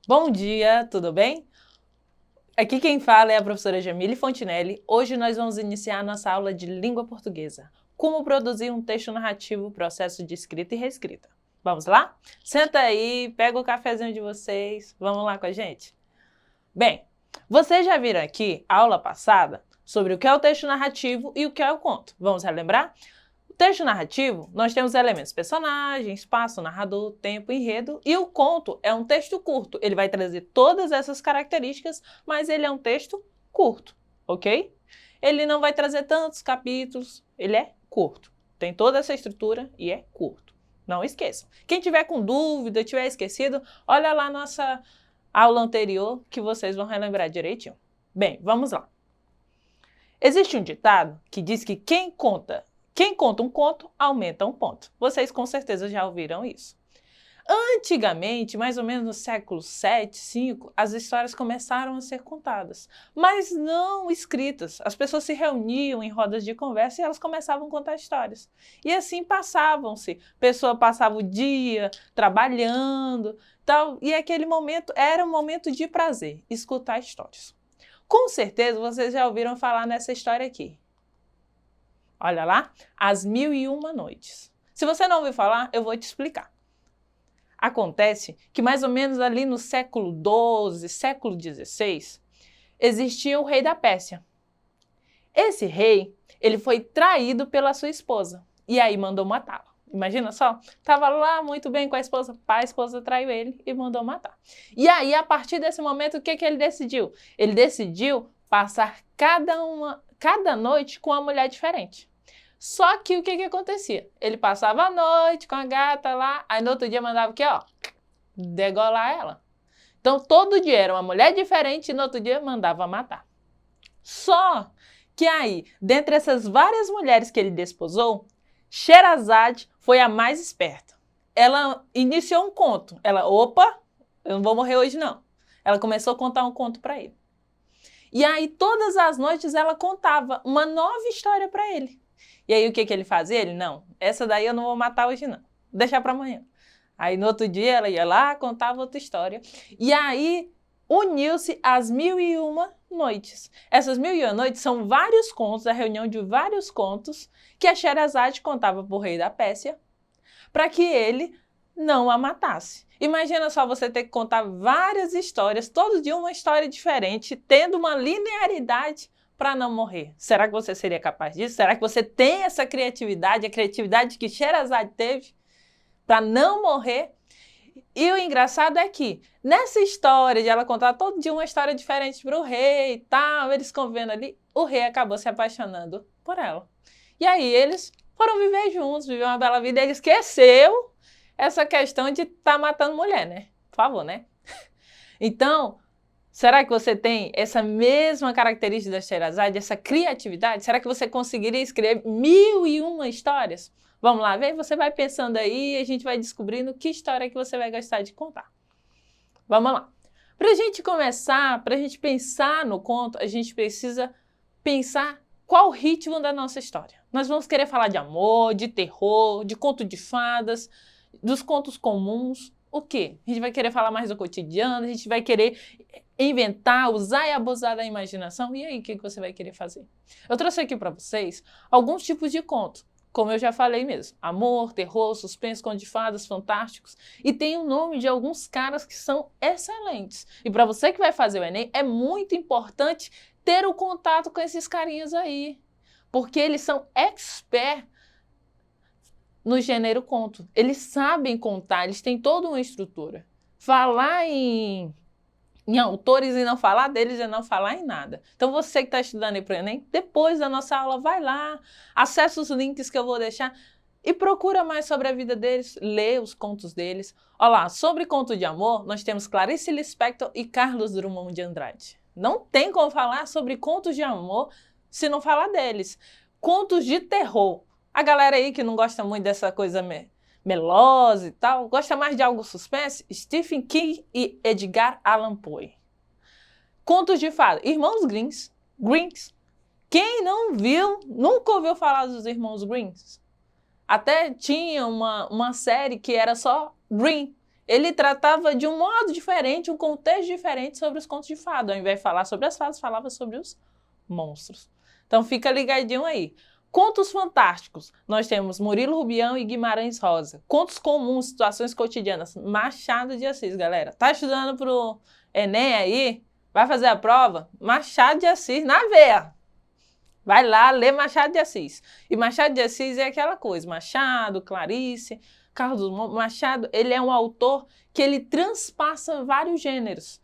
Bom dia, tudo bem? Aqui quem fala é a professora Jamile Fontinelli. Hoje nós vamos iniciar a nossa aula de língua portuguesa. Como produzir um texto narrativo, processo de escrita e reescrita. Vamos lá? Senta aí, pega o cafezinho de vocês, vamos lá com a gente? Bem, vocês já viram aqui, a aula passada, sobre o que é o texto narrativo e o que é o conto. Vamos relembrar? Texto narrativo, nós temos elementos personagem, espaço, narrador, tempo, enredo, e o conto é um texto curto. Ele vai trazer todas essas características, mas ele é um texto curto, ok? Ele não vai trazer tantos capítulos, ele é curto. Tem toda essa estrutura e é curto. Não esqueçam. Quem tiver com dúvida, tiver esquecido, olha lá nossa aula anterior que vocês vão relembrar direitinho. Bem, vamos lá. Existe um ditado que diz que quem conta um conto, aumenta um ponto. Vocês com certeza já ouviram isso. Antigamente, mais ou menos no século 7, 5, as histórias começaram a ser contadas, mas não escritas. As pessoas se reuniam em rodas de conversa e elas começavam a contar histórias. E assim passavam-se. A pessoa passava o dia trabalhando, tal, e aquele momento era um momento de prazer, escutar histórias. Com certeza vocês já ouviram falar nessa história aqui. Olha lá, As Mil e Uma Noites. Se você não ouviu falar, eu vou te explicar. Acontece que mais ou menos ali no século XII, século XVI, existia o rei da Pérsia. Esse rei, ele foi traído pela sua esposa e aí mandou matá-la. Imagina só, estava lá muito bem com a esposa, a esposa traiu ele e mandou matar. E aí, a partir desse momento, o que ele decidiu? Ele decidiu passar cada noite com uma mulher diferente. Só que o que acontecia? Ele passava a noite com a gata lá, aí no outro dia mandava o quê? Ó, degolar ela. Então, todo dia era uma mulher diferente e no outro dia mandava matar. Só que aí, dentre essas várias mulheres que ele desposou, Sherazade foi a mais esperta. Ela iniciou um conto. Opa, eu não vou morrer hoje não. Ela começou a contar um conto para ele. E aí, todas as noites, ela contava uma nova história para ele. E aí, o que ele fazia? Ele, não, essa daí eu não vou matar hoje não, vou deixar para amanhã. Aí, no outro dia, ela ia lá, contava outra história. E aí, uniu-se As Mil e Uma Noites. Essas 1001 Noites são vários contos, a reunião de vários contos que a Sherazade contava para o rei da Pérsia para que ele não a matasse. Imagina só você ter que contar várias histórias, todo dia uma história diferente, tendo uma linearidade para não morrer. Será que você seria capaz disso? Será que você tem essa criatividade, a criatividade que Sherazade teve para não morrer? E o engraçado é que, nessa história de ela contar todo dia uma história diferente para o rei e tal, eles convivendo ali, o rei acabou se apaixonando por ela. E aí eles foram viver juntos, viver uma bela vida, e ele esqueceu essa questão de estar matando mulher, né? Por favor, né? Então, será que você tem essa mesma característica da Sherazade, essa criatividade? Será que você conseguiria escrever 1001 histórias? Vamos lá ver? Você vai pensando aí e a gente vai descobrindo que história que você vai gostar de contar. Vamos lá. Para a gente começar, para a gente pensar no conto, a gente precisa pensar qual o ritmo da nossa história. Nós vamos querer falar de amor, de terror, de conto de fadas, dos contos comuns. O quê? A gente vai querer falar mais do cotidiano, a gente vai querer inventar, usar e abusar da imaginação. E aí, o que você vai querer fazer? Eu trouxe aqui para vocês alguns tipos de conto. Como eu já falei mesmo, amor, terror, suspense, conto de fadas, fantásticos. E tem o nome de alguns caras que são excelentes. E para você que vai fazer o Enem, é muito importante ter o contato com esses carinhas aí. Porque eles são expert no gênero conto. Eles sabem contar, eles têm toda uma estrutura. Falar em autores e não falar deles é não falar em nada. Então, você que está estudando aí para o Enem, depois da nossa aula, vai lá, acessa os links que eu vou deixar e procura mais sobre a vida deles, lê os contos deles. Olha lá, sobre conto de amor, nós temos Clarice Lispector e Carlos Drummond de Andrade. Não tem como falar sobre contos de amor se não falar deles. Contos de terror. A galera aí que não gosta muito dessa coisa melosa e tal, gosta mais de algo suspense? Stephen King e Edgar Allan Poe. Contos de fada, Irmãos Greens. Quem não viu, nunca ouviu falar dos Irmãos Greens? Até tinha uma série que era só Green. ele tratava de um modo diferente, um contexto diferente sobre os contos de fada. Ao invés de falar sobre as fadas, falava sobre os monstros. Então fica ligadinho aí. Contos fantásticos. Nós temos Murilo Rubião e Guimarães Rosa. Contos comuns, situações cotidianas. Machado de Assis, galera. Tá estudando pro Enem aí? Vai fazer a prova? Machado de Assis na veia. Vai lá ler Machado de Assis. E Machado de Assis é aquela coisa. Machado, Clarice, Carlos Drummond. Machado, ele é um autor que ele transpassa vários gêneros.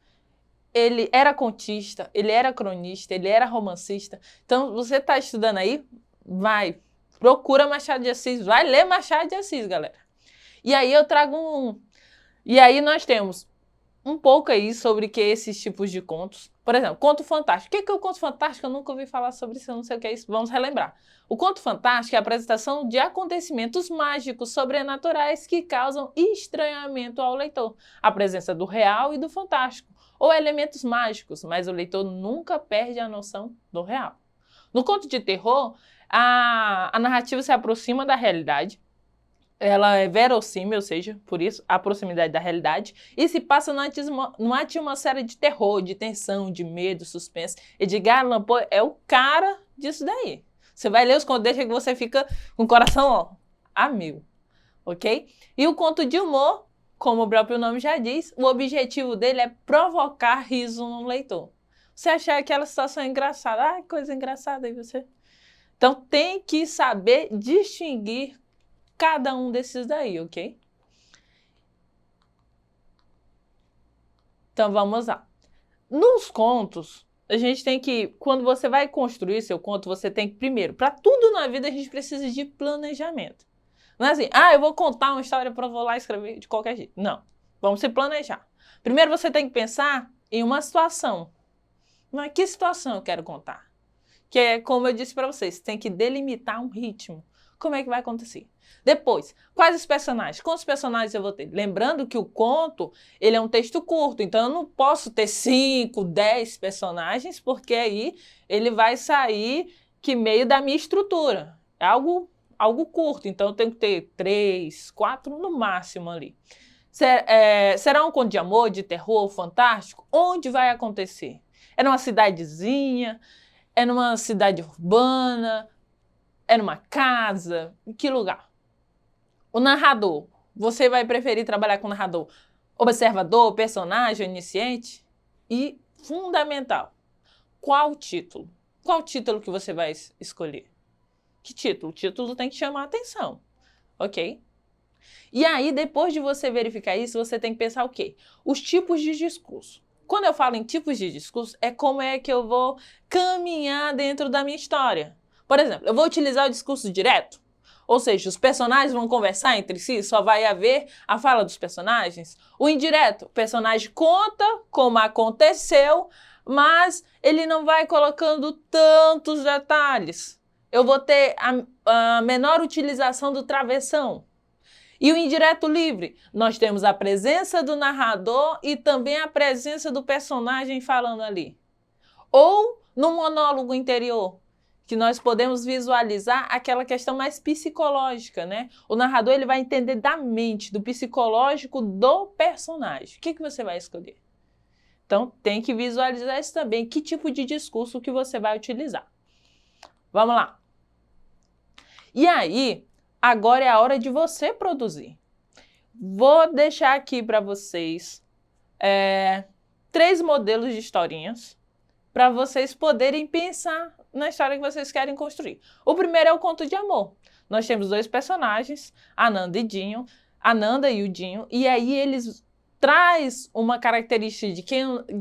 Ele era contista, ele era cronista, ele era romancista. Então, você está estudando aí, vai, procura Machado de Assis, vai ler Machado de Assis, galera. E aí eu trago E aí nós temos um pouco aí sobre que esses tipos de contos. Por exemplo, conto fantástico. O que é o conto fantástico? Eu nunca ouvi falar sobre isso, eu não sei o que é isso. Vamos relembrar. O conto fantástico é a apresentação de acontecimentos mágicos, sobrenaturais que causam estranhamento ao leitor. A presença do real e do fantástico, ou elementos mágicos, mas o leitor nunca perde a noção do real. No conto de terror, a narrativa se aproxima da realidade, ela é verossímil, ou seja, por isso, a proximidade da realidade, e se passa numa atmosfera de terror, de tensão, de medo, suspense. Edgar Allan Poe é o cara disso daí. Você vai ler os contos, deixa que você fica com o coração, ó, a mil, ok? E o conto de humor, como o próprio nome já diz, o objetivo dele é provocar riso no leitor. Você achar aquela situação engraçada, ah, que coisa engraçada aí você... Então tem que saber distinguir cada um desses daí, ok? Então vamos lá. Nos contos, a gente tem que, quando você vai construir seu conto, você tem que, primeiro, para tudo na vida a gente precisa de planejamento. Não é assim, ah, eu vou contar uma história para eu vou lá escrever de qualquer jeito. Não, vamos se planejar. Primeiro você tem que pensar em uma situação. Mas que situação eu quero contar? Que é, como eu disse para vocês, tem que delimitar um ritmo. Como é que vai acontecer? Depois, quais os personagens? Quantos personagens eu vou ter? Lembrando que o conto, ele é um texto curto, então eu não posso ter 5, 10 personagens, porque aí ele vai sair que meio da minha estrutura. É algo curto, então eu tenho que ter 3, 4 no máximo ali. Será um conto de amor, de terror, fantástico? Onde vai acontecer? É numa cidadezinha? É numa cidade urbana? É numa casa? Em que lugar? O narrador. Você vai preferir trabalhar com narrador observador, personagem, onisciente? E, fundamental, qual título? Qual título que você vai escolher? Que título? O título tem que chamar a atenção, ok? E aí, depois de você verificar isso, você tem que pensar o quê? Os tipos de discurso. Quando eu falo em tipos de discurso, é como é que eu vou caminhar dentro da minha história. Por exemplo, eu vou utilizar o discurso direto, ou seja, os personagens vão conversar entre si, só vai haver a fala dos personagens. O indireto, o personagem conta como aconteceu, mas ele não vai colocando tantos detalhes. Eu vou ter a menor utilização do travessão. E o indireto livre, nós temos a presença do narrador e também a presença do personagem falando ali. Ou no monólogo interior, que nós podemos visualizar aquela questão mais psicológica, né? O narrador ele vai entender da mente, do psicológico do personagem. O que você vai escolher? Então, tem que visualizar isso também. Que tipo de discurso que você vai utilizar? Vamos lá. E aí, agora é a hora de você produzir. Vou deixar aqui para vocês 3 modelos de historinhas para vocês poderem pensar na história que vocês querem construir. O primeiro é o conto de amor. Nós temos 2 personagens, Ananda e Dinho, Ananda e o Dinho, e aí eles traz uma característica de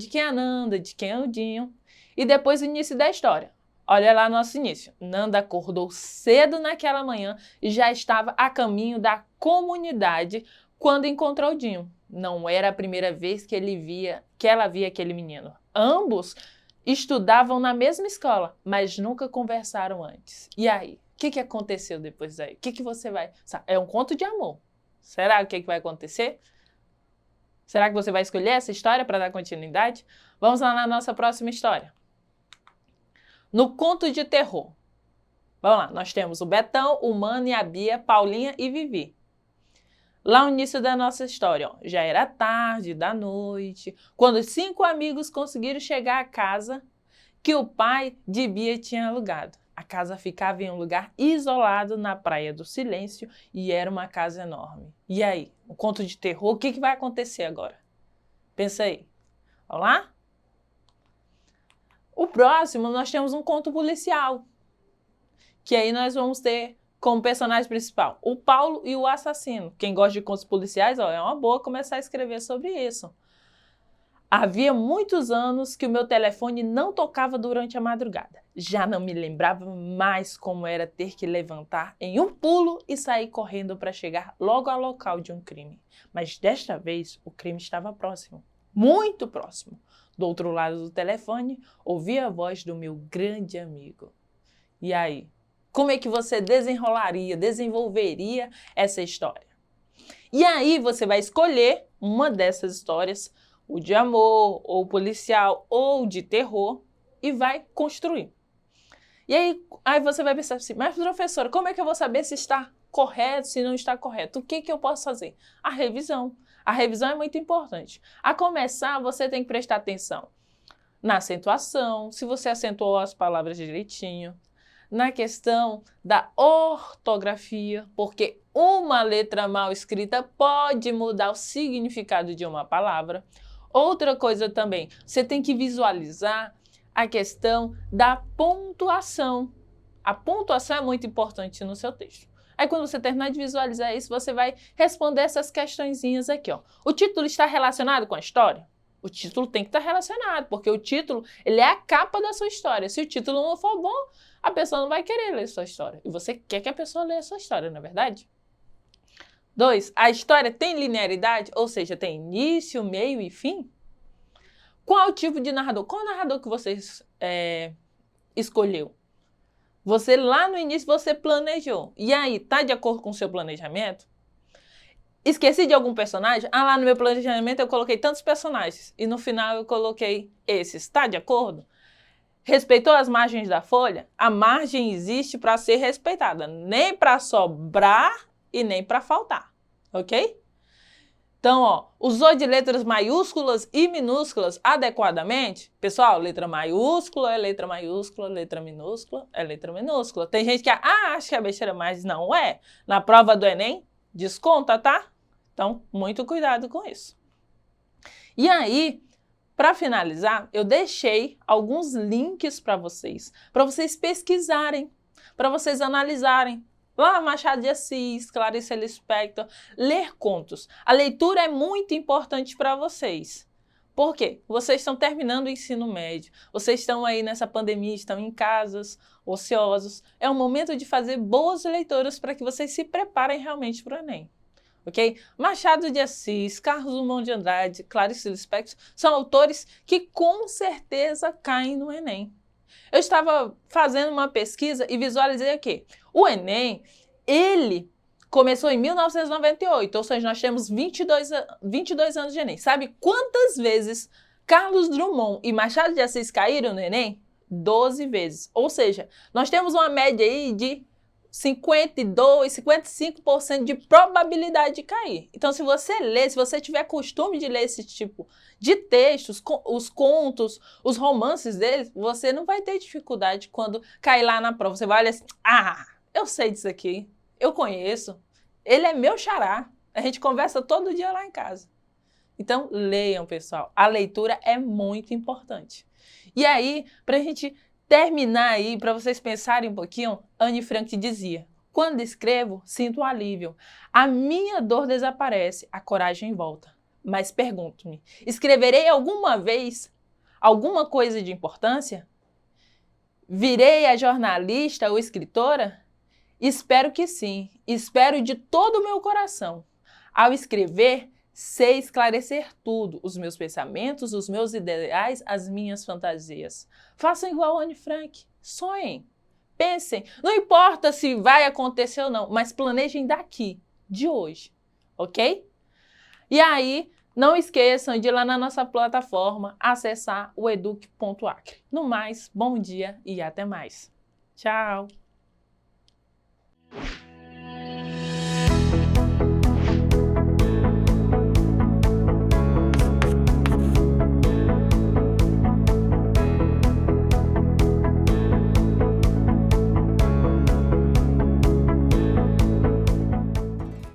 quem é Ananda, de quem é o Dinho, e depois o início da história. Olha lá nosso início. Nanda acordou cedo naquela manhã e já estava a caminho da comunidade quando encontrou o Dinho. Não era a primeira vez que ela via aquele menino. Ambos estudavam na mesma escola, mas nunca conversaram antes. E aí? O que aconteceu depois daí? O que você vai... É um conto de amor. Será o que vai acontecer? Será que você vai escolher essa história para dar continuidade? Vamos lá na nossa próxima história. No conto de terror. Vamos lá, nós temos o Betão, o Mano e a Bia, Paulinha e Vivi. Lá no início da nossa história, ó, já era tarde da noite, quando 5 amigos conseguiram chegar à casa que o pai de Bia tinha alugado. A casa ficava em um lugar isolado na Praia do Silêncio e era uma casa enorme. E aí, um conto de terror, o que vai acontecer agora? Pensa aí. Vamos lá? O próximo, nós temos um conto policial, que aí nós vamos ter como personagem principal o Paulo e o assassino. Quem gosta de contos policiais, ó, é uma boa começar a escrever sobre isso. Havia muitos anos que o meu telefone não tocava durante a madrugada. Já não me lembrava mais como era ter que levantar em um pulo e sair correndo para chegar logo ao local de um crime. Mas desta vez o crime estava próximo, muito próximo. Do outro lado do telefone, ouvi a voz do meu grande amigo. E aí, como é que você desenvolveria essa história? E aí você vai escolher uma dessas histórias, o de amor, ou policial, ou de terror, e vai construir. E aí você vai pensar assim, mas professora, como é que eu vou saber se está correto, se não está correto? O que eu posso fazer? A revisão. A revisão é muito importante. A começar, você tem que prestar atenção na acentuação, se você acentuou as palavras direitinho, na questão da ortografia, porque uma letra mal escrita pode mudar o significado de uma palavra. Outra coisa também, você tem que visualizar a questão da pontuação. A pontuação é muito importante no seu texto. Aí quando você terminar de visualizar isso, você vai responder essas questõezinhas aqui, ó. O título está relacionado com a história? O título tem que estar relacionado, porque o título ele é a capa da sua história. Se o título não for bom, a pessoa não vai querer ler sua história. E você quer que a pessoa leia a sua história, não é verdade? 2. A história tem linearidade, ou seja, tem início, meio e fim? Qual o tipo de narrador? Qual narrador que você escolheu? Você lá no início você planejou. E aí, tá de acordo com o seu planejamento? Esqueci de algum personagem? Ah, lá no meu planejamento eu coloquei tantos personagens. E no final eu coloquei esses. Tá de acordo? Respeitou as margens da folha? A margem existe para ser respeitada. Nem para sobrar e nem para faltar. Ok? Então, ó, usou de letras maiúsculas e minúsculas adequadamente? Pessoal, letra maiúscula é letra maiúscula, letra minúscula é letra minúscula. Tem gente que acha que é besteira, mas não é. Na prova do Enem, desconta, tá? Então, muito cuidado com isso. E aí, para finalizar, eu deixei alguns links para vocês pesquisarem, para vocês analisarem. Lá, Machado de Assis, Clarice Lispector, ler contos. A leitura é muito importante para vocês. Por quê? Vocês estão terminando o ensino médio, vocês estão aí nessa pandemia, estão em casas, ociosos. É o momento de fazer boas leituras para que vocês se preparem realmente para o Enem. Ok? Machado de Assis, Carlos Drummond de Andrade, Clarice Lispector são autores que com certeza caem no Enem. Eu estava fazendo uma pesquisa e visualizei aqui. O Enem, ele começou em 1998, ou seja, nós temos 22 anos de Enem. Sabe quantas vezes Carlos Drummond e Machado de Assis caíram no Enem? 12 vezes. Ou seja, nós temos uma média aí de 52, 55% de probabilidade de cair. Então, se você ler, se você tiver costume de ler esse tipo de textos, os contos, os romances deles, você não vai ter dificuldade quando cair lá na prova. Você vai olhar assim, eu sei disso aqui, eu conheço, ele é meu xará, a gente conversa todo dia lá em casa. Então, leiam, pessoal. A leitura é muito importante. E aí, para a gente terminar aí, para vocês pensarem um pouquinho, Anne Frank dizia, quando escrevo, sinto alívio. A minha dor desaparece, a coragem volta. Mas pergunto-me, escreverei alguma vez alguma coisa de importância? Virei a jornalista ou escritora? Espero que sim, espero de todo o meu coração. Ao escrever, sei esclarecer tudo, os meus pensamentos, os meus ideais, as minhas fantasias. Façam igual a Anne Frank, sonhem, pensem. Não importa se vai acontecer ou não, mas planejem daqui, de hoje, ok? E aí, não esqueçam de ir lá na nossa plataforma, acessar o educ.acre. No mais, bom dia e até mais. Tchau!